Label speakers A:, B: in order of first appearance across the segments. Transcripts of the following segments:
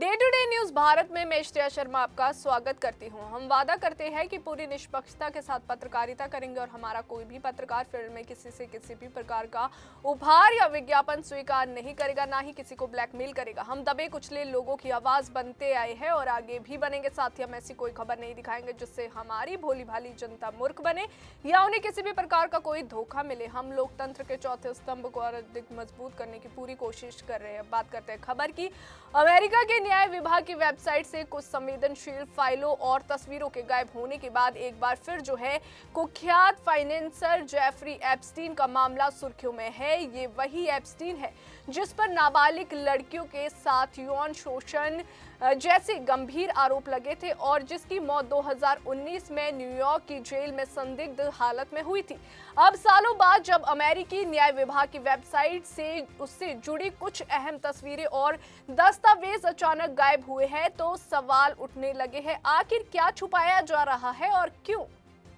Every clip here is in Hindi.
A: Day to day news Bharat में मैं श्रेया शर्मा आपका स्वागत करती हूं। हम वादा करते हैं कि पूरी निष्पक्षता के साथ पत्रकारिता करेंगे और हमारा कोई भी पत्रकार फिल्म में किसी से किसी भी प्रकार का उपहार या विज्ञापन स्वीकार नहीं करेगा, ना ही किसी को ब्लैकमेल करेगा। हम दबे कुचले लोगों की आवाज बनते आए हैं और आगे भी बनेंगे। साथ ही हम ऐसी कोई खबर नहीं दिखाएंगे जिससे हमारी भोली भाली जनता मूर्ख बने या उन्हें किसी भी प्रकार का कोई धोखा मिले। हम लोकतंत्र के चौथे स्तंभ को और अधिक मजबूत करने की पूरी कोशिश कर रहे हैं। बात करते हैं खबर की। अमेरिका के न्याय विभाग की वेबसाइट से कुछ संवेदनशील फाइलों और तस्वीरों के गायब होने के बाद एक बार फिर जो है कुख्यात फाइनेंसर जेफरी एप्स्टीन का मामला सुर्खियों में है। ये वही एप्स्टीन है जिस पर नाबालिग लड़कियों के साथ यौन शोषण जैसे गंभीर आरोप लगे थे और जिसकी मौत 2019 में न्यूयॉर्क की जेल में संदिग्ध हालत में हुई थी। अब सालों बाद जब अमेरिकी न्याय विभाग की वेबसाइट से उससे जुड़ी कुछ अहम तस्वीरें और दस्तावेज अचानक गायब हुए हैं तो सवाल उठने लगे हैं, आखिर क्या छुपाया जा रहा है और क्यों?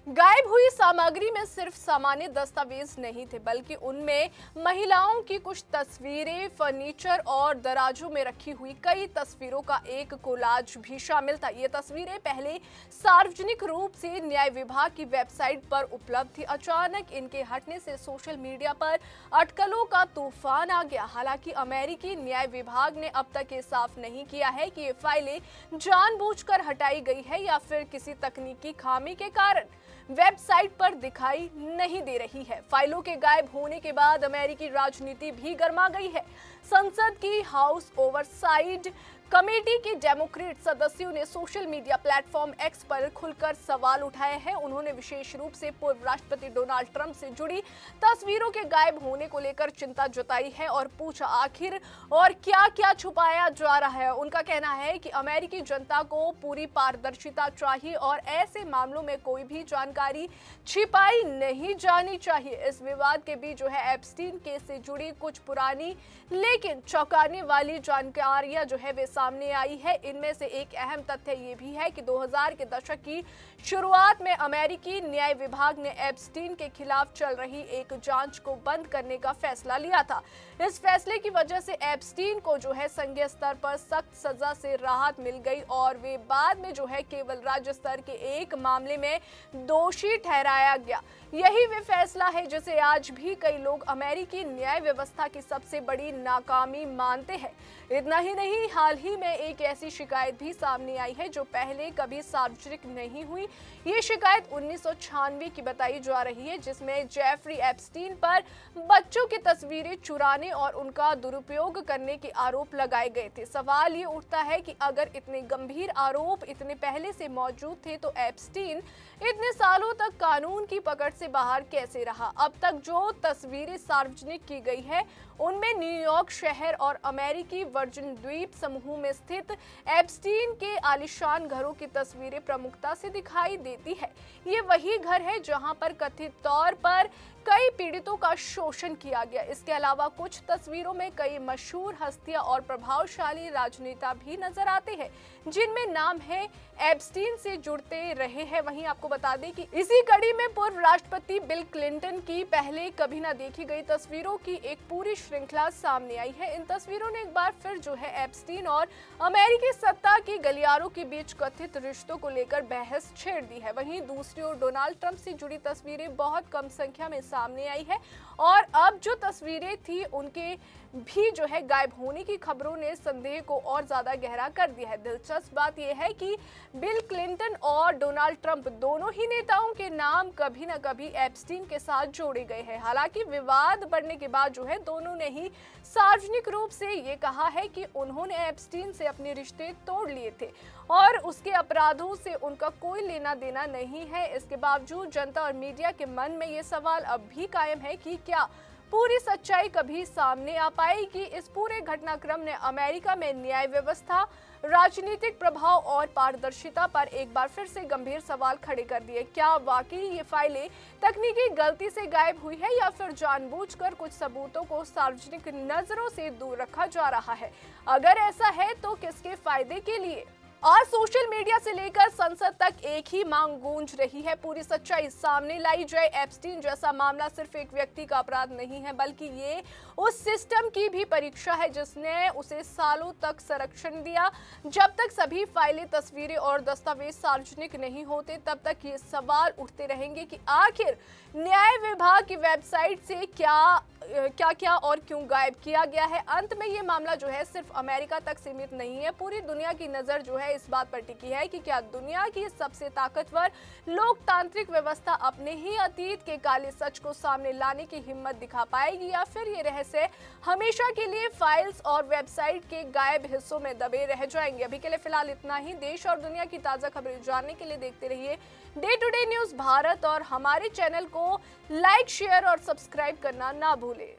A: गायब हुई सामग्री में सिर्फ सामान्य दस्तावेज नहीं थे, बल्कि उनमें महिलाओं की कुछ तस्वीरें, फर्नीचर और दराजों में रखी हुई कई तस्वीरों का एक कोलाज भी शामिल था। ये तस्वीरें पहले सार्वजनिक रूप से न्याय विभाग की वेबसाइट पर उपलब्ध थी। अचानक इनके हटने से सोशल मीडिया पर अटकलों का तूफान आ गया। हालांकि अमेरिकी न्याय विभाग ने अब तक ये साफ नहीं किया है कि ये फाइलें जानबूझकर हटाई गई है या फिर किसी तकनीकी खामी के कारण वेबसाइट पर दिखाई नहीं दे रही है। फाइलों के गायब होने के बाद अमेरिकी राजनीति भी गर्मा गई है। संसद की हाउस ओवरसाइट कमेटी के डेमोक्रेट सदस्यों ने सोशल मीडिया प्लेटफॉर्म एक्स पर खुलकर सवाल उठाए हैं। उन्होंने विशेष रूप से पूर्व राष्ट्रपति डोनाल्ड ट्रंप से जुड़ी तस्वीरों के गायब होने को लेकर चिंता जताई है और पूछा आखिर और क्या क्या छुपाया जा रहा है। उनका कहना है कि अमेरिकी जनता को पूरी पारदर्शिता चाहिए और ऐसे मामलों में कोई भी जानकारी छिपाई नहीं जानी चाहिए। इस विवाद के बीच जो है एप्स्टीन केस से जुड़ी कुछ पुरानी लेकिन चौंकाने वाली जानकारियां जो है वे सामने आई है। इनमें से एक अहम तथ्य ये भी है कि 2000 के दशक की शुरुआत में अमेरिकी न्याय विभाग ने एप्स्टीन के खिलाफ चल रही एक जांच को बंद करने का फैसला लिया था। इस फैसले की वजह से एप्स्टीन को जो है संघीय स्तर पर सख्त सजा से राहत मिल गई और वे बाद में जो है केवल राज्य स्तर के एक मामले में दोषी ठहराया गया। यही वे फैसला है जिसे आज भी कई लोग अमेरिकी न्याय व्यवस्था की सबसे बड़ी नाकामी मानते हैं। इतना ही नहीं, हाल ही में एक ऐसी शिकायत भी सामने आई है जो पहले कभी सार्वजनिक नहीं हुई। ये शिकायत 1996 की बताई जा रही है जिसमें जेफरी एप्स्टीन पर बच्चों की तस्वीरें चुराने और उनका दुरुपयोग करने के आरोप लगाए गए थे। सवाल ये उठता है कि अगर इतने गंभीर आरोप इतने पहले से मौजूद थे तो एप्स्टीन इतने सालों तक कानून की पकड़ से बाहर कैसे रहा? अब तक जो तस्वीरें सार्वजनिक की गई है उनमें न्यूयॉर्क शहर और अमेरिकी वर्जिन द्वीप समूह में स्थित एप्स्टीन के आलीशान घरों की तस्वीरें प्रमुखता से दिखाई देती है। ये वही घर है जहां पर कथित तौर पर कई पीड़ितों का शोषण किया गया। इसके अलावा कुछ तस्वीरों में कई मशहूर हस्तियां और प्रभावशाली राजनेता भी नजर आते हैं जिनमें नाम है एप्स्टीन से जुड़ते रहे हैं। वहीं आपको बता दें कि इसी कड़ी में पूर्व राष्ट्रपति बिल क्लिंटन की पहले कभी न देखी गई तस्वीरों की एक पूरी श्रृंखला सामने आई है। इन तस्वीरों ने एक बार फिर जो है एप्स्टीन और अमेरिकी सत्ता के गलियारों के बीच कथित रिश्तों को लेकर बहस छेड़ दी है। वहीं दूसरी ओर डोनाल्ड ट्रंप से जुड़ी तस्वीरें बहुत कम संख्या में सामने आई है और अब जो तस्वीरें थी उनके भी जो है गायब होने की खबरों ने संदेह को और ज्यादा गहरा कर दिया है। दिलचस्प बात यह है कि बिल क्लिंटन और डोनाल्ड ट्रंप दोनों ही नेताओं के नाम कभी न कभी एप्स्टीन के साथ जोड़े गए हैं। हालांकि विवाद बढ़ने के बाद जो है दोनों ने ही सार्वजनिक रूप से ये कहा है कि उन्होंने एप्स्टीन से अपने रिश्ते तोड़ लिए थे और उसके अपराधों से उनका कोई लेना देना नहीं है। इसके बावजूद जनता और मीडिया के मन में ये सवाल अब भी कायम है कि क्या पूरी सच्चाई कभी सामने आ पाएगी? इस पूरे घटनाक्रम ने अमेरिका में न्याय व्यवस्था, राजनीतिक प्रभाव और पारदर्शिता पर एक बार फिर से गंभीर सवाल खड़े कर दिए। क्या वाकई ये फाइलें तकनीकी गलती से गायब हुई है या फिर जानबूझकर कुछ सबूतों को सार्वजनिक नजरों से दूर रखा जा रहा है? अगर ऐसा है तो किसके फायदे के लिए? और सोशल मीडिया से लेकर संसद तक एक ही मांग गूंज रही है, पूरी सच्चाई सामने लाई जाए। एप्स्टीन जैसा मामला सिर्फ एक व्यक्ति का अपराध नहीं है, बल्कि ये उस सिस्टम की भी परीक्षा है जिसने उसे सालों तक संरक्षण दिया। जब तक सभी फाइलें, तस्वीरें और दस्तावेज सार्वजनिक नहीं होते, तब तक ये सवाल उठते रहेंगे कि आखिर न्याय विभाग की वेबसाइट से क्या और क्यों गायब किया गया है। अंत में ये मामला जो है सिर्फ अमेरिका तक सीमित नहीं है, पूरी दुनिया की नजर जो है इस बात पर टिकी है कि क्या दुनिया की सबसे ताकतवर लोकतांत्रिक व्यवस्था अपने ही अतीत के काले सच को सामने लाने की हिम्मत दिखा पाएगी, या फिर ये रहस्य हमेशा के लिए फाइल्स और वेबसाइट के गायब हिस्सों में दबे रह जाएंगे। अभी के लिए फिलहाल इतना ही। देश और दुनिया की ताजा खबरें जानने के लिए देखते रहिए day to day news Bharat और हमारे चैनल को लाइक, शेयर और सब्सक्राइब करना ना भूलें।